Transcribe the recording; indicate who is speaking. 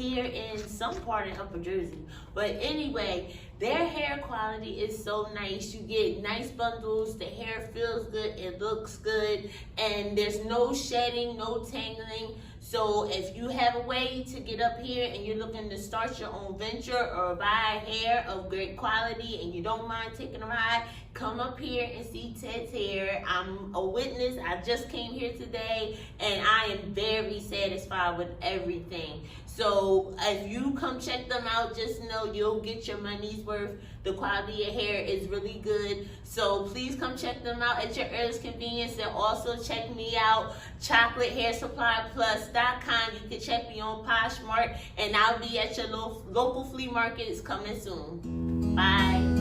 Speaker 1: here in some part in Upper Jersey. But anyway, their hair quality is so nice. You get nice bundles, the hair feels good, it looks good, and there's no shedding, no tangling. So if you have a way to get up here and you're looking to start your own venture or buy hair of great quality and you don't mind taking a ride, come up here and see TedHair. I'm a witness. I just came here today and I am very satisfied with everything. So if you come check them out, just know you'll get your money's worth. The quality of hair is really good. So please come check them out at your earliest convenience, and also check me out, ChocolateHairSupplyPlus.com. You can check me on Poshmark, and I'll be at your local flea market. It's coming soon. Bye.